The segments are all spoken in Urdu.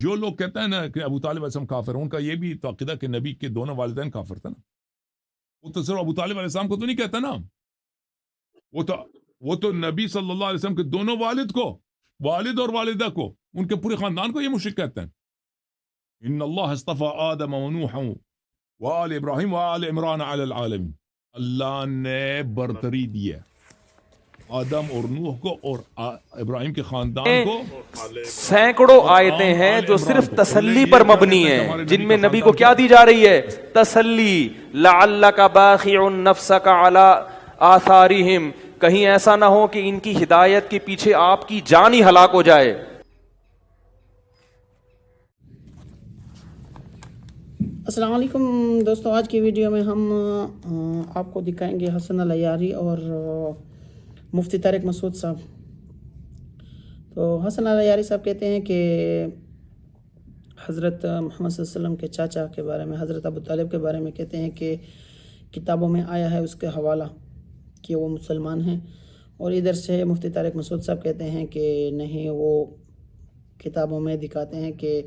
جو لوگ کہتے ہیں نا کہ ابو طالب علیہ السلام کافر ہیں، ان کا یہ بھی تو عقیدہ کہ نبی کے دونوں والدین کافر تھے نا. وہ تو صرف ابو طالب علیہ السلام کو تو نہیں کہتا نا، وہ تو نبی صلی اللہ علیہ وسلم کے دونوں والد کو، والد اور والدہ کو، ان کے پورے خاندان کو یہ مشرک کہتے ہیں. ان اللہ اصطفى آدم ونوحا وآل ابراہیم وآل عمران علی العالمین. اللہ نے برتری دی ہے آدم اور نوح کو اور ابراہیم کے خاندان کو. سینکڑوں آیتیں ہیں جو صرف تسلی پر مبنی ہیں، جن میں نبی کو کیا دی جا رہی ہے؟ تسلی. لعلک باخع نفسک علی آثارہم، کہیں ایسا نہ ہو کہ ان کی ہدایت کے پیچھے آپ کی جان ہی ہلاک ہو جائے. السلام علیکم دوستو، آج کی ویڈیو میں ہم آپ کو دکھائیں گے حسن العیاری اور مفتی طارق مسعود صاحب. تو حسن العیاری صاحب کہتے ہیں کہ حضرت محمد صلی اللہ علیہ وسلم کے چاچا کے بارے میں، حضرت ابو طالب کے بارے میں کہتے ہیں کہ کتابوں میں آیا ہے اس کے حوالہ کہ وہ مسلمان ہیں، اور ادھر سے مفتی طارق مسعود صاحب کہتے ہیں کہ نہیں، وہ کتابوں میں دکھاتے ہیں کہ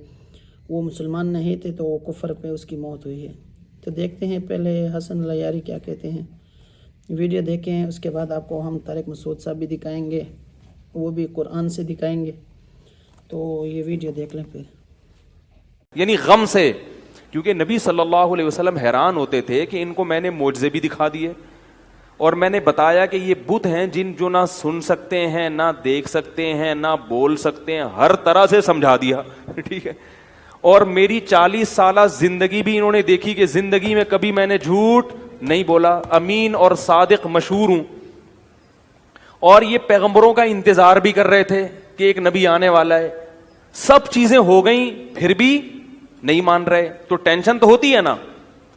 وہ مسلمان نہیں تھے تو وہ کفر پہ اس کی موت ہوئی ہے. تو دیکھتے ہیں پہلے حسن العیاری کیا کہتے ہیں. ویڈیو دیکھیں، اس کے بعد آپ کو ہم طارق مسعود صاحب بھی دکھائیں گے، وہ بھی قرآن سے دکھائیں گے. تو یہ ویڈیو دیکھ لیں پھر. یعنی غم سے، کیونکہ نبی صلی اللہ علیہ وسلم حیران ہوتے تھے کہ ان کو میں نے معجزے بھی دکھا دیے، اور میں نے بتایا کہ یہ بت ہیں جن جو نہ سن سکتے ہیں، نہ دیکھ سکتے ہیں، نہ بول سکتے ہیں، ہر طرح سے سمجھا دیا. ٹھیک ہے. اور میری 40 سالہ زندگی بھی انہوں نے دیکھی کہ زندگی میں کبھی میں نے جھوٹ نہیں بولا، امین اور صادق مشہور ہوں. اور یہ پیغمبروں کا انتظار بھی کر رہے تھے کہ ایک نبی آنے والا ہے. سب چیزیں ہو گئیں پھر بھی نہیں مان رہے، تو ٹینشن تو ہوتی ہے نا.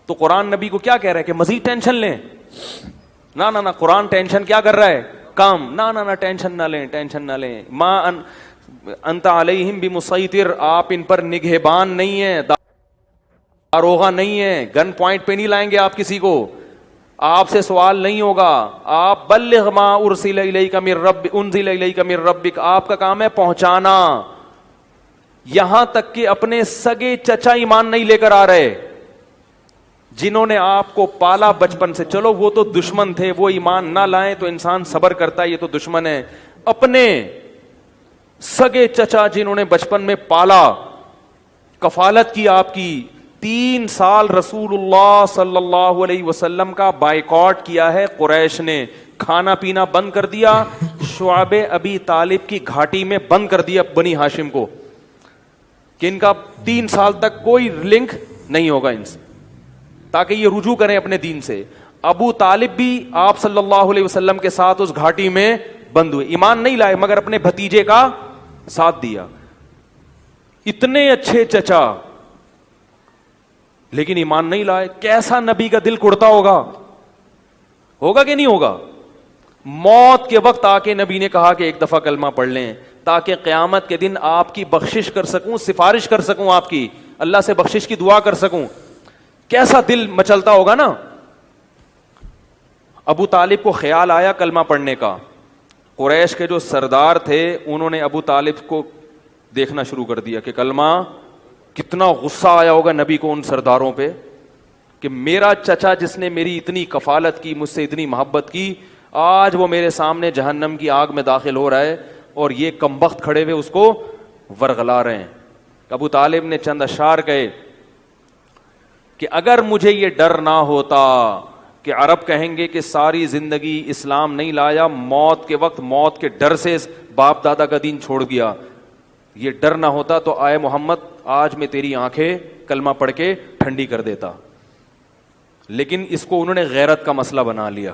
تو قرآن نبی کو کیا کہہ رہا ہے کہ مزید ٹینشن لیں؟ نہ قرآن ٹینشن کیا کر رہا ہے؟ کام. نہ ٹینشن نہ لیں، ٹینشن نہ لیں. انت علیہم بمسیطر، آپ ان پر نگہبان نہیں ہیں، داروغہ نہیں ہیں، گن پوائنٹ پہ نہیں لائیں گے آپ کسی کو، آپ سے سوال نہیں ہوگا. آپ بلغ ما ارسل الیک من ربک، آپ کا کام ہے پہنچانا. یہاں تک کہ اپنے سگے چچا ایمان نہیں لے کر آ رہے، جنہوں نے آپ کو پالا بچپن سے. چلو وہ تو دشمن تھے، وہ ایمان نہ لائیں تو انسان صبر کرتا ہے، یہ تو دشمن ہے. اپنے سگے چچا جنہوں نے بچپن میں پالا، کفالت کی آپ کی، 3 سال رسول اللہ صلی اللہ علیہ وسلم کا بائیکاٹ کیا ہے قریش نے، کھانا پینا بند کر دیا، شعب ابی طالب کی گھاٹی میں بند کر دیا بنی ہاشم کو، کہ ان کا 3 سال تک کوئی لنک نہیں ہوگا ان سے، تاکہ یہ رجوع کریں اپنے دین سے. ابو طالب بھی آپ صلی اللہ علیہ وسلم کے ساتھ اس گھاٹی میں بند ہوئے، ایمان نہیں لائے مگر اپنے بھتیجے کا ساتھ دیا. اتنے اچھے چچا لیکن ایمان نہیں لائے. کیسا نبی کا دل کڑتا ہوگا کہ نہیں ہوگا؟ موت کے وقت آ کے نبی نے کہا کہ ایک دفعہ کلمہ پڑھ لیں تاکہ قیامت کے دن آپ کی بخشش کر سکوں، سفارش کر سکوں، آپ کی اللہ سے بخشش کی دعا کر سکوں. کیسا دل مچلتا ہوگا نا. ابو طالب کو خیال آیا کلمہ پڑھنے کا. قریش کے جو سردار تھے انہوں نے ابو طالب کو دیکھنا شروع کر دیا کہ کلمہ، کتنا غصہ آیا ہوگا نبی کو ان سرداروں پہ کہ میرا چچا جس نے میری اتنی کفالت کی، مجھ سے اتنی محبت کی، آج وہ میرے سامنے جہنم کی آگ میں داخل ہو رہا ہے اور یہ کمبخت کھڑے ہوئے اس کو ورغلا رہے ہیں. ابو طالب نے چند اشعار کہے کہ اگر مجھے یہ ڈر نہ ہوتا کہ عرب کہیں گے کہ ساری زندگی اسلام نہیں لایا، موت کے وقت موت کے ڈر سے باپ دادا کا دین چھوڑ گیا، یہ ڈر نہ ہوتا تو آئے محمد آج میں تیری آنکھیں کلمہ پڑھ کے ٹھنڈی کر دیتا. لیکن اس کو انہوں نے غیرت کا مسئلہ بنا لیا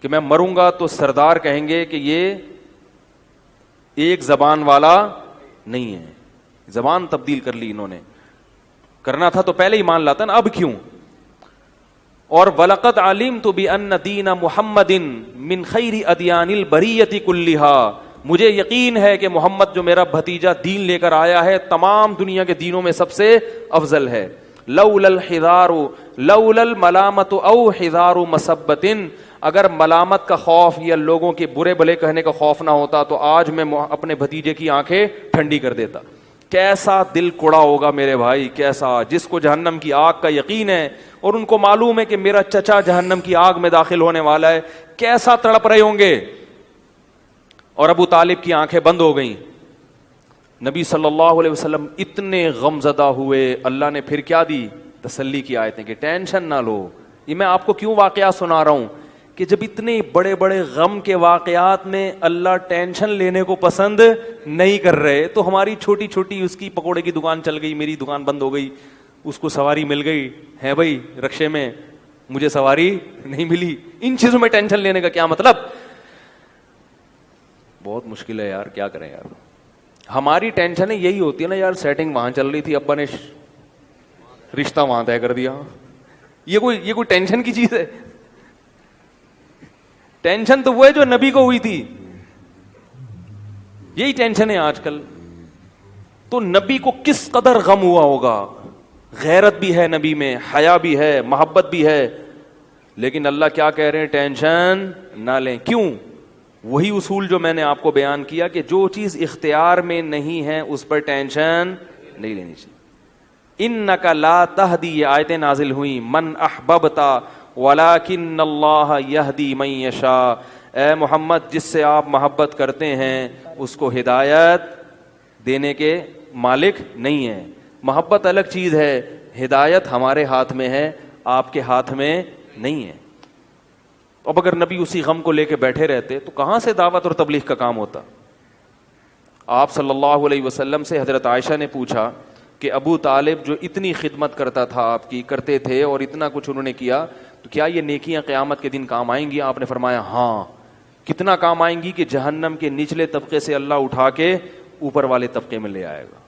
کہ میں مروں گا تو سردار کہیں گے کہ یہ ایک زبان والا نہیں ہے. زبان تبدیل کر لی انہوں نے. کرنا تھا تو پہلے ہی مان لاتا نا، اب کیوں؟ اور وَلَقَدْ عَلِمْتُ بِأَنَّ دِينَ مُحَمَّدٍ مِّن خَيْرِ أَدْيَانِ الْبَرِيَّةِ كُلِّهَا، مجھے یقین ہے کہ محمد جو میرا بھتیجا دین لے کر آیا ہے تمام دنیا کے دینوں میں سب سے افضل ہے. لولا الحذار لولا الملامت او حذار مسبت، اگر ملامت کا خوف یا لوگوں کے برے بھلے کہنے کا خوف نہ ہوتا تو آج میں اپنے بھتیجے کی آنکھیں ٹھنڈی کر دیتا. کیسا دل کوڑا ہوگا میرے بھائی, کیسا, جس کو جہنم کی آگ کا یقین ہے اور ان کو معلوم ہے کہ میرا چچا جہنم کی آگ میں داخل ہونے والا ہے, کیسا تڑپ رہے ہوں گے. اور ابو طالب کی آنکھیں بند ہو گئیں. نبی صلی اللہ علیہ وسلم اتنے غم زدہ ہوئے, اللہ نے پھر کیا دی, تسلی کی آیتیں کہ ٹینشن نہ لو. یہ میں آپ کو کیوں واقعات سنا رہا ہوں کہ جب اتنے بڑے بڑے غم کے واقعات میں اللہ ٹینشن لینے کو پسند نہیں کر رہے, تو ہماری چھوٹی چھوٹی, اس کی پکوڑے کی دکان چل گئی, میری دکان بند ہو گئی, اس کو سواری مل گئی ہے بھائی رکشے میں, مجھے سواری نہیں ملی, ان چیزوں میں ٹینشن لینے کا کیا مطلب. بہت مشکل ہے یار, کیا کریں یار. ہماری ٹینشن یہی ہوتی ہے نا یار, سیٹنگ وہاں چل رہی تھی, ابا نے رشتہ وہاں طے کر دیا, یہ کوئی ٹینشن کی چیز ہے. ٹینشن تو وہ ہے جو نبی کو ہوئی تھی, یہی ٹینشن ہے آج کل. تو نبی کو کس قدر غم ہوا ہوگا, غیرت بھی ہے نبی میں, حیا بھی ہے, محبت بھی ہے, لیکن اللہ کیا کہہ رہے ہیں, ٹینشن نہ لیں. کیوں؟ وہی اصول جو میں نے آپ کو بیان کیا کہ جو چیز اختیار میں نہیں ہے اس پر ٹینشن نہیں لینی چاہیے. انک لا تہدی, یہ آیتیں نازل ہوئیں, من احببتا ولیکن اللہ یہدی من یشاء, اے محمد جس سے آپ محبت کرتے ہیں اس کو ہدایت دینے کے مالک نہیں ہیں. محبت الگ چیز ہے, ہدایت ہمارے ہاتھ میں ہے, آپ کے ہاتھ میں نہیں ہے. اب اگر نبی اسی غم کو لے کے بیٹھے رہتے تو کہاں سے دعوت اور تبلیغ کا کام ہوتا. آپ صلی اللہ علیہ وسلم سے حضرت عائشہ نے پوچھا کہ ابو طالب جو اتنی خدمت کرتا تھا آپ کی, کرتے تھے اور اتنا کچھ انہوں نے کیا, تو کیا یہ نیکیاں قیامت کے دن کام آئیں گی؟ آپ نے فرمایا ہاں. کتنا کام آئیں گی کہ جہنم کے نچلے طبقے سے اللہ اٹھا کے اوپر والے طبقے میں لے آئے گا,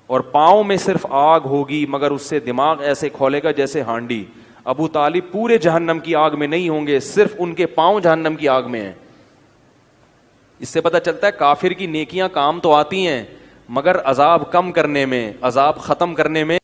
اور پاؤں میں صرف آگ ہوگی مگر اس سے دماغ ایسے کھولے گا جیسے ہانڈی. ابو طالب پورے جہنم کی آگ میں نہیں ہوں گے, صرف ان کے پاؤں جہنم کی آگ میں ہیں. اس سے پتہ چلتا ہے کافر کی نیکیاں کام تو آتی ہیں مگر عذاب کم کرنے میں, عذاب ختم کرنے میں